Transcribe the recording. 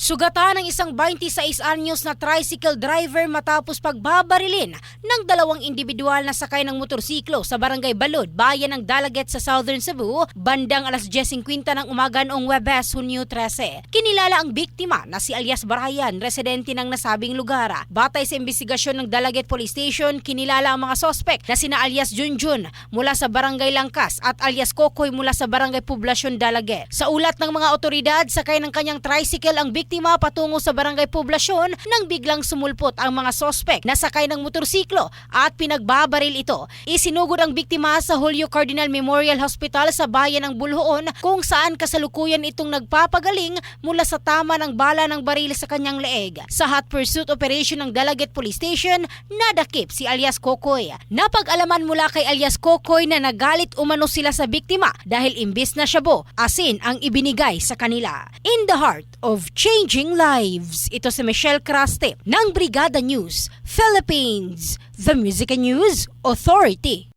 Sugatan ng isang 26 anyos na tricycle driver matapos pagbabarilin ng dalawang individual na sakay ng motorsiklo sa Barangay Balud, bayan ng Dalaget sa Southern Cebu, bandang alas 10:50 ng umaga noong Huwebes, Hunyo 13. Kinilala ang biktima na si alias Brian, residente ng nasabing lugar. Batay sa investigasyon ng Dalaget Police Station, kinilala ang mga sospek na sina alias Junjun mula sa Barangay Langkas at alias Kokoy mula sa Barangay Poblasyon Dalaget. Sa ulat ng mga otoridad, sakay ng kanyang tricycle ang biktima patungo sa Barangay Poblasyon nang biglang sumulpot ang mga sospek na sakay ng motorsiklo at pinagbabaril ito. Isinugod ang biktima sa Julio Cardinal Memorial Hospital sa bayan ng Bulhoon kung saan kasalukuyan itong nagpapagaling mula sa tama ng bala ng baril sa kanyang leeg. Sa hot pursuit operation ng Dalaget Police Station, nadakip si alias Kokoy. Napag-alaman mula kay alias Kokoy na nagalit umano sila sa biktima dahil imbis na shabu, asin ang ibinigay sa kanila. In the heart of changing lives, ito si Michelle Craste ng Brigada News Philippines, the Music and News Authority.